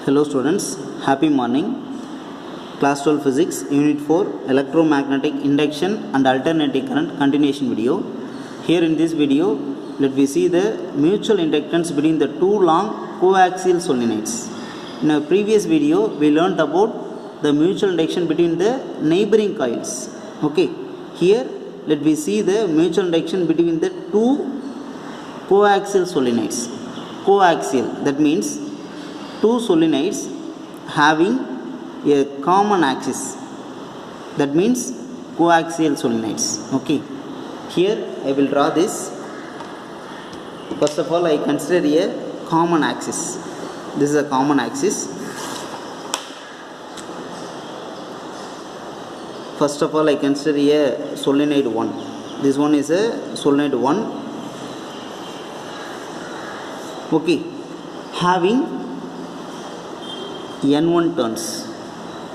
Hello students, happy morning. Class 12 Physics, Unit 4, Electromagnetic Induction and Alternating Current continuation video. Here in this video, let me see the mutual inductance between the two long coaxial solenoids. In our previous video, we learned about the mutual induction between the neighboring coils. Okay, here let me see the mutual induction between the two coaxial solenoids. Coaxial, that means two solenoids having a common axis, that means coaxial solenoids. Okay, here I will draw this. First of all, I consider a common axis. This is a common axis. First of all, I consider a solenoid 1. This one is a solenoid 1. Okay, having N1 turns.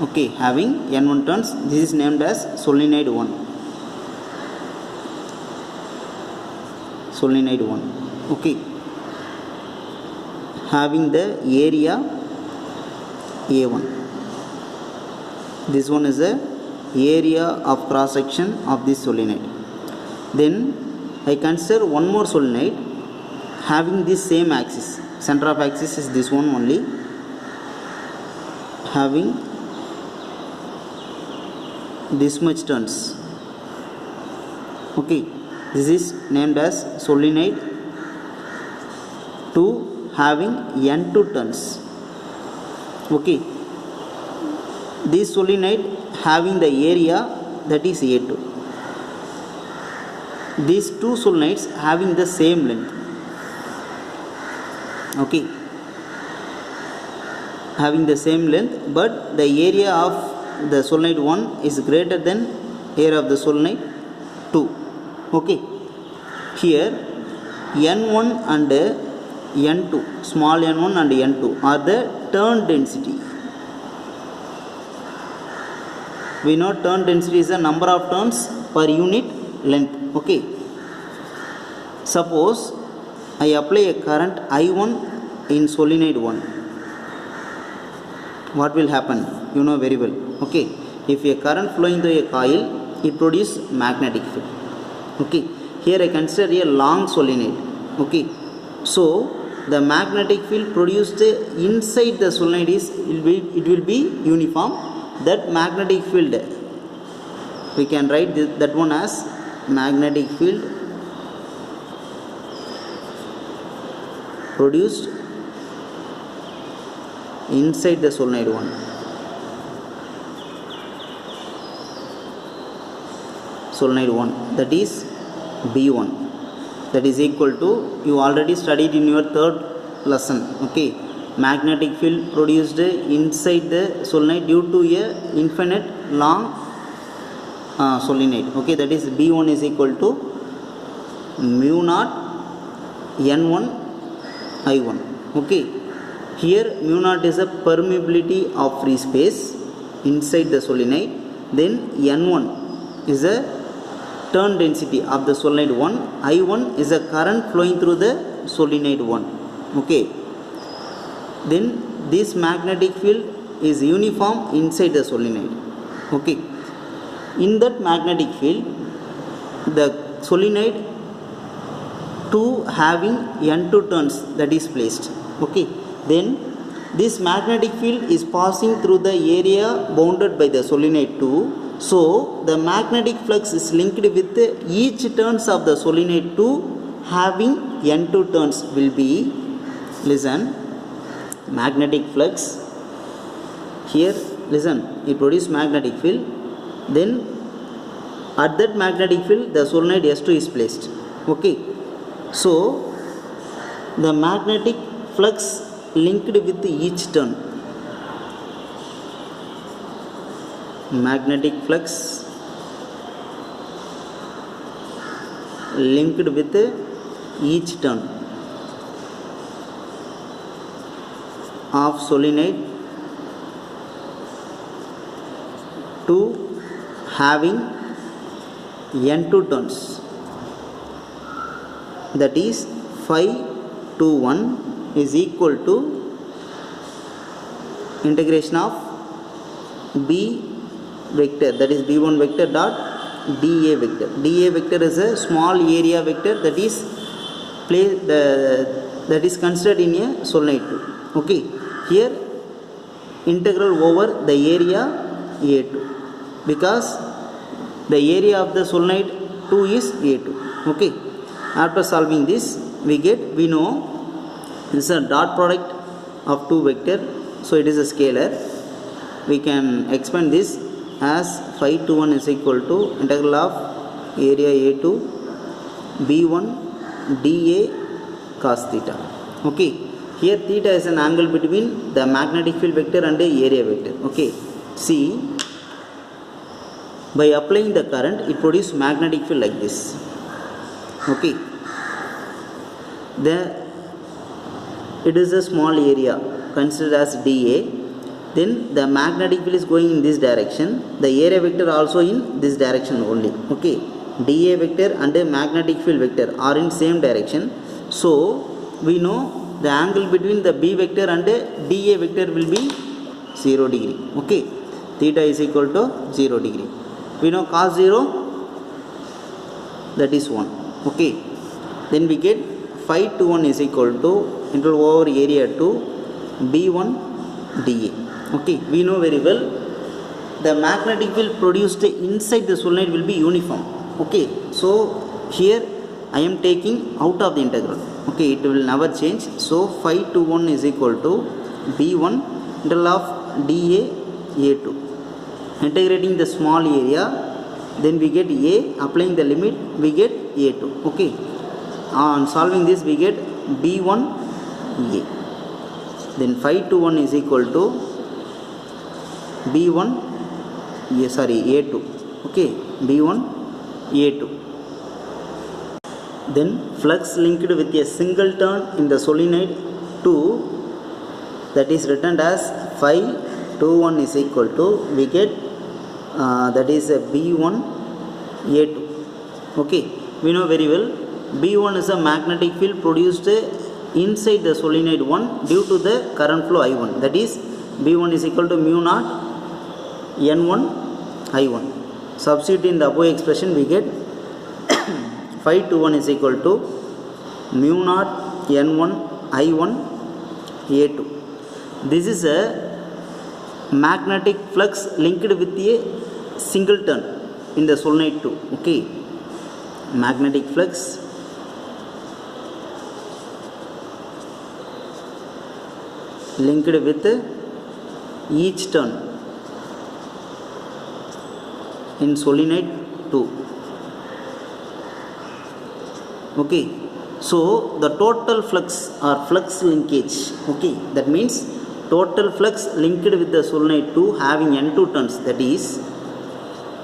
Okay, having N1 turns, this is named as solenoid 1. Solenoid 1. Okay, having the area A1. This one is the area of cross section of this solenoid. Then I consider one more solenoid having this same axis. Center of axis is this one only, having this much turns. Okay, this is named as solenoid 2 having N2 turns. Okay, this solenoid having the area that is A2. These two solenoids having the same length. Okay, having the same length, but the area of the solenoid 1 is greater than area of the solenoid 2. Okay, here N1 and N2, small n1 and n2 are the turn density. We know turn density is the number of turns per unit length. Okay, suppose I apply a current I1 in solenoid 1. What will happen? You know very well. Okay, if a current flowing through a coil, it produces magnetic field. Okay, here I consider a long solenoid. Okay, so the magnetic field produced inside the solenoid is it will be uniform. That magnetic field, we can write that one as magnetic field produced inside the solenoid 1. Solenoid 1, that is B1, that is equal to, you already studied in your third lesson. Okay, magnetic field produced inside the solenoid due to a infinite long solenoid. Okay, that is B1 is equal to mu naught N1 I1. Okay, here mu naught is a permeability of free space inside the solenoid. Then N1 is a turn density of the solenoid 1. I1 is a current flowing through the solenoid 1. Okay, then this magnetic field is uniform inside the solenoid. Okay, in that magnetic field, the solenoid 2 having N2 turns, that is placed. Okay, then this magnetic field is passing through the area bounded by the solenoid 2. So the magnetic flux is linked with each turns of the solenoid 2 having N2 turns will be, listen, magnetic flux. Here, listen, it produces magnetic field. Then at that magnetic field, the solenoid S2 is placed. Okay, so the magnetic flux linked with each turn. Magnetic flux linked with each turn of solenoid 2 having N2 turns, that is phi 2 1 is equal to integration of b vector, that is b1 vector dot dA vector. dA vector is a small area vector that is that is considered in a solenoid 2. Okay, here integral over the area A2, because the area of the solenoid 2 is A2. Okay, after solving this we know this is a dot product of two vector, so it is a scalar. We can expand this as phi 21 is equal to integral of area A2 b1 dA cos theta. Okay, here theta is an angle between the magnetic field vector and the area vector. Okay, see, by applying the current it produces magnetic field like this. Okay, it is a small area considered as dA, then the magnetic field is going in this direction, the area vector also in this direction only. Okay, dA vector and the magnetic field vector are in same direction, so we know the angle between the b vector and the dA vector will be 0 degree. Okay, theta is equal to 0 degree. We know cos 0, that is 1. Okay, then we get phi 21 is equal to integral over area to b1 dA. Okay, we know very well the magnetic field produced inside the solenoid will be uniform. Okay, so here I am taking out of the integral. Okay, it will never change, so phi 21 is equal to b1 integral of dA A2, integrating the small area, then we get A, applying the limit we get A2. Okay, on solving this we get b1 A, then phi 21 is equal to b1 A2. Okay, b1 A2. Then flux linked with a single turn in the solenoid 2, that is written as phi 21 is equal to, we get that is a b1 A2. Okay, we know very well b1 is a magnetic field produced inside the solenoid 1 due to the current flow I1, that is b1 is equal to mu naught n1 I1. Substitute in the above expression we get phi 21 is equal to mu naught n1 I1 A2. This is a magnetic flux linked with a single turn in the solenoid 2. Okay, magnetic flux linked with each turn in solenoid 2. Okay, so the total flux or flux linkage, okay, that means total flux linked with the solenoid 2 having n2 turns, that is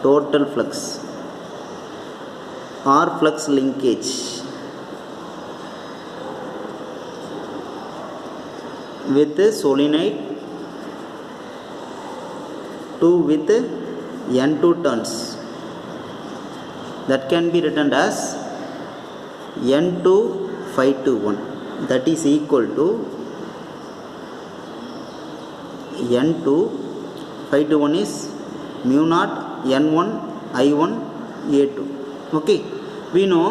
total flux or flux linkage with the solenoid 2 with n2 turns, that can be written as n2 phi 21, that is equal to n2 phi 21 is mu naught n1 I1 A2. Okay, we know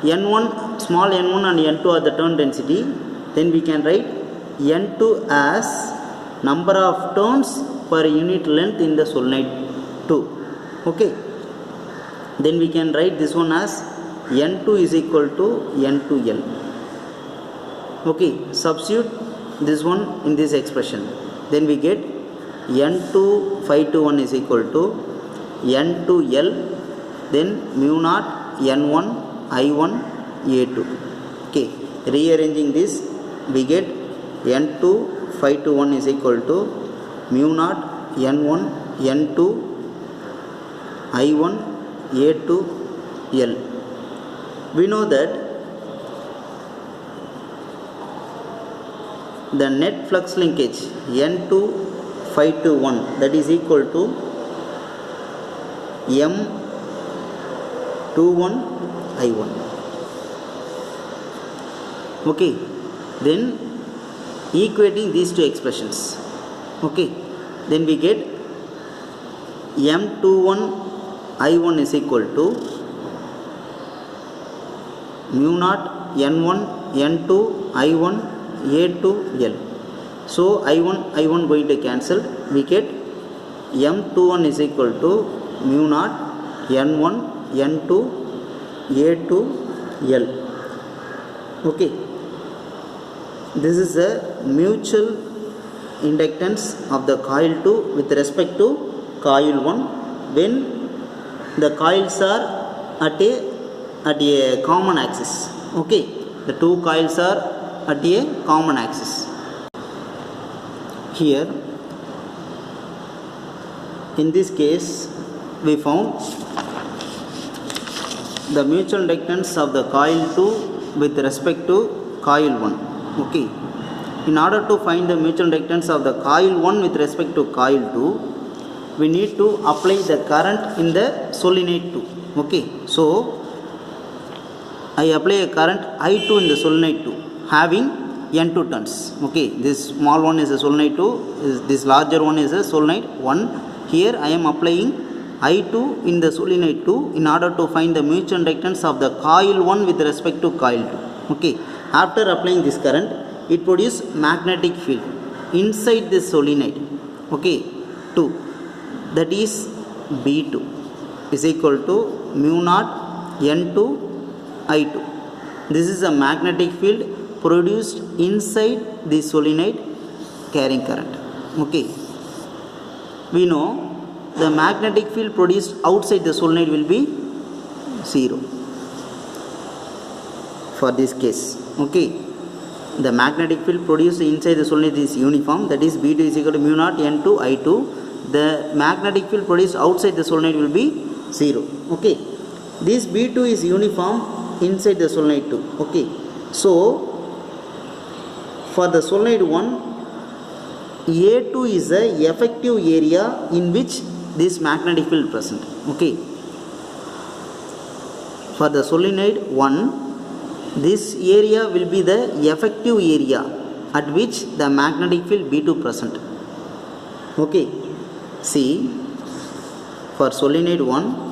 n1, small n1 and n2 are the turn density, then we can write n2 as number of turns per unit length in the solenoid 2. Okay, then we can write this one as n2 is equal to n2L. Okay, substitute this one in this expression, then we get n2 phi 21 is equal to n2L, then mu naught n1 I1 A2. Okay, rearranging this we get n2 phi 21 is equal to mu naught n1 n2 I1 A2 L. We know that the net flux linkage n2 phi 21, that is equal to m21 I1. Okay, then equating these two expressions. Okay, then we get M21 I1 is equal to mu naught N1 N2 I1 A2 L. So I1 going to cancel. We get M21 is equal to mu naught N1 N2 A2 L. Okay, this is the mutual inductance of the coil 2 with respect to coil 1 when the coils are at a common axis. Okay, the two coils are at a common axis. Here in this case we found the mutual inductance of the coil 2 with respect to coil 1. Okay, in order to find the mutual inductance of the coil 1 with respect to coil 2, we need to apply the current in the solenoid 2. Okay, so I apply a current I2 in the solenoid 2 having N2 turns. Okay, this small one is a solenoid 2, this larger one is a solenoid 1. Here I am applying I2 in the solenoid 2 in order to find the mutual inductance of the coil 1 with respect to coil 2. Okay, after applying this current, it produces magnetic field inside this solenoid. Okay, 2, that is B2 is equal to mu naught N2 I2. This is a magnetic field produced inside the solenoid carrying current. Okay, we know the magnetic field produced outside the solenoid will be 0 for this case. Okay, the magnetic field produced inside the solenoid is uniform, that is B2 is equal to mu naught N2 I2. The magnetic field produced outside the solenoid will be 0. Okay, this B2 is uniform inside the solenoid 2. Okay, so for the solenoid 1, A2 is the effective area in which this magnetic field present. Okay, for the solenoid 1, this area will be the effective area at which the magnetic field B2 present. Okay, see, for solenoid 1,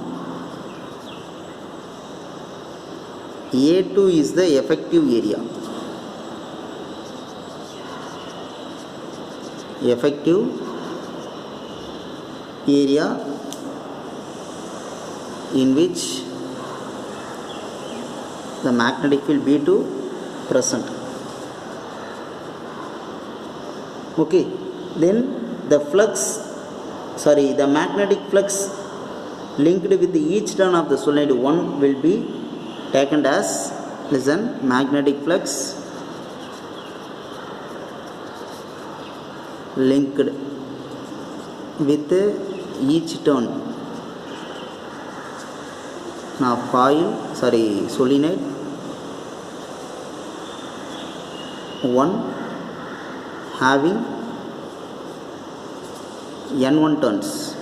A2 is the effective area. Effective area in which the magnetic field B2 present. Okay, then the the magnetic flux linked with each turn of the solenoid 1 will be taken as, listen, magnetic flux linked with each turn of solenoid 1 having N1 turns.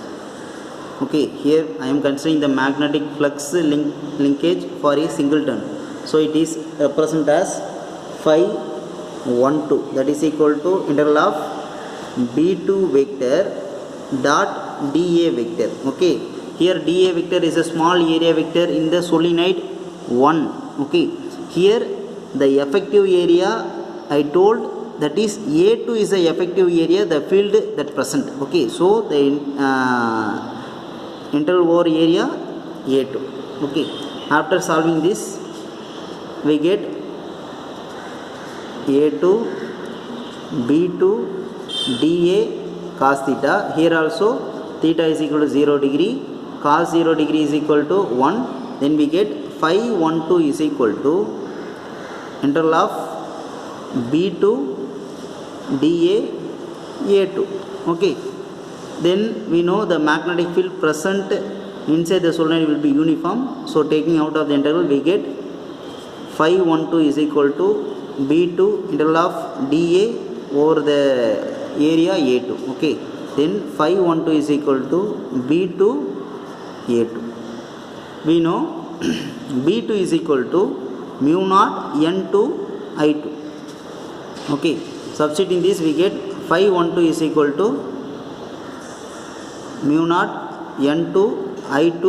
Okay, here I am considering the magnetic flux linkage for a single turn. So it is represented as phi 1 2, that is equal to integral of B2 vector dot dA vector. Okay, here dA vector is a small area vector in the solenoid 1. Okay, here the effective area I told, that is A2 is the effective area, the field that present. Okay, so the integral over area A2. Okay, after solving this we get A2 B2 dA cos theta. Here also theta is equal to 0 degree, cos 0 degree is equal to 1. Then we get phi 1 2 is equal to integral of B2 dA A2. Okay, then we know the magnetic field present inside the solenoid will be uniform. So taking out of the integral we get phi 1 2 is equal to B2 integral of dA over the area A2. Okay, then phi 1 2 is equal to B2 A2. We know B2 is equal to mu naught N2 I2. Okay, Substituting this, we get phi 12 is equal to mu naught N2 I2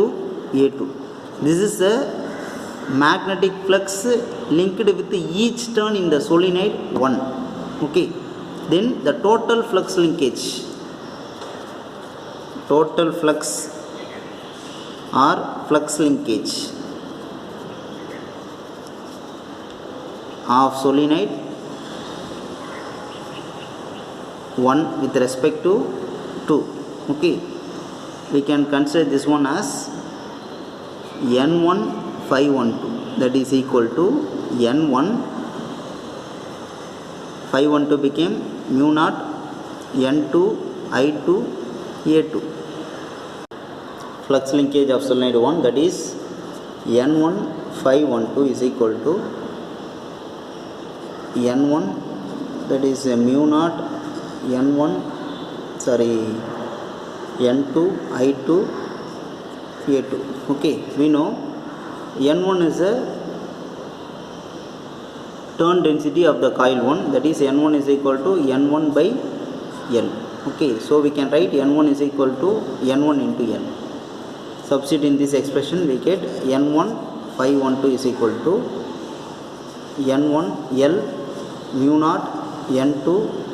A2. This is the magnetic flux linked with each turn in the solenoid 1. Okay. Then the total flux linkage, total flux or flux linkage of solenoid 1 with respect to 2. Okay, we can consider this one as N1 phi 12, that is equal to N1 phi 12 became mu naught N2 I2 A2. Flux linkage of solenoid 1, that is N1 phi 12 is equal to N1, that is mu naught N1 N2 I2 A2. Okay, we know N1 is a turn density of the coil 1, that is N1 is equal to N1 by L. Okay, so we can write N1 is equal to N1 into L. Substitute in this expression, we get N1 phi 12 is equal to N1 L mu naught N2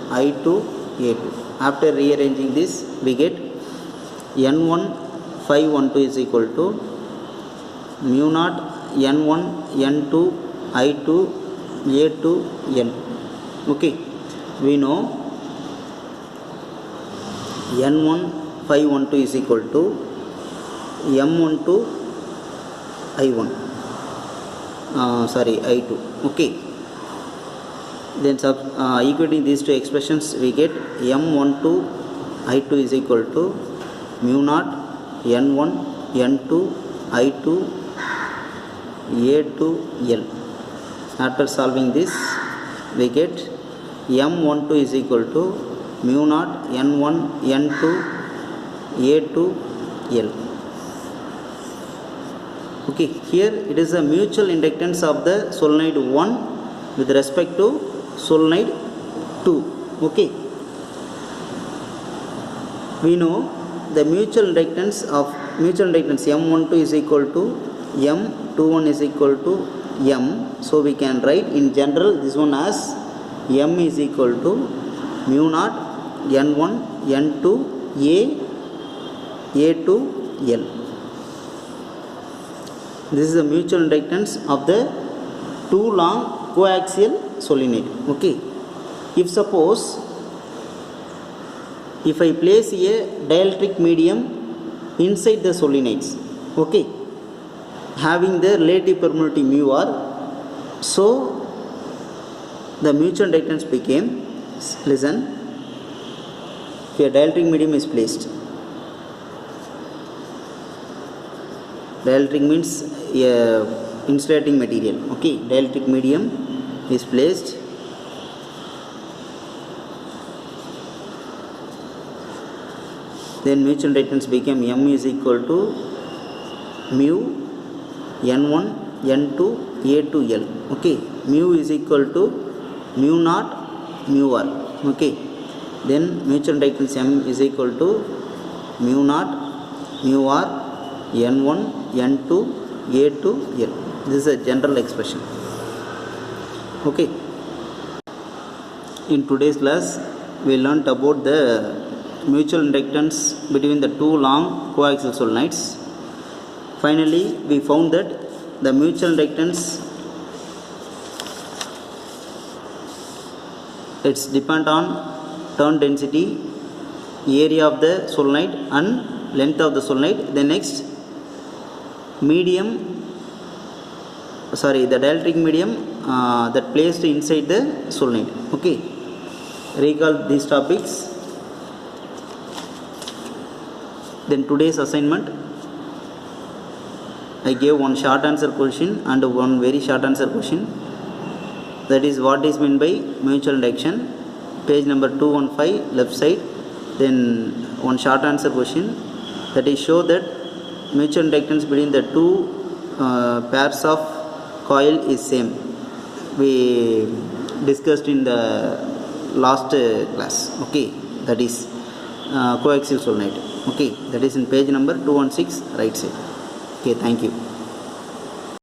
I2 A2. After rearranging this, we get N1 phi 12 is equal to mu naught N1 N2 I2 A2 L. Okay, we know N1 phi 12 is equal to M12 I1 I2. Okay, then equating these two expressions, we get M12 I2 is equal to mu naught N1 N2 I2 A2 L. After solving this, we get M12 is equal to mu naught N1 N2 A2 L. Okay, here it is a mutual inductance of the solenoid 1 with respect to solenoid 2. Okay, we know the mutual inductance M12 is equal to M21 is equal to M. So we can write in general this one as M is equal to mu naught N1 N2 A2 L. This is the mutual inductance of the two long coaxial solenoid. Okay, if I place a dielectric medium inside the solenoids, okay, having the relative permeability mu r, so the mutual inductance became, listen, if a dielectric medium is placed, dielectric means insulating material. Okay, dielectric medium is placed, then mutual inductance became M is equal to mu N1 N2 A2 L. Okay, mu is equal to mu naught mu r. Okay, then mutual inductance M is equal to mu naught mu r N1 N2 A2 L. This is a general expression. Okay, in today's class we learnt about the mutual inductance between the two long coaxial solenoids. Finally, we found that the mutual inductance, it's depend on turn density, area of the solenoid and length of the solenoid. The next medium, the dielectric medium that placed inside the solenoid. Okay, recall these topics. Then today's assignment, I gave one short answer question and one very short answer question. That is what is meant by mutual induction. Page number 215, left side. Then one short answer question, that is show that mutual inductance between the two pairs of coil is same. We discussed in the last class. Okay, that is coaxial solenoid. Okay, that is in page number 216 right side. Okay, thank you.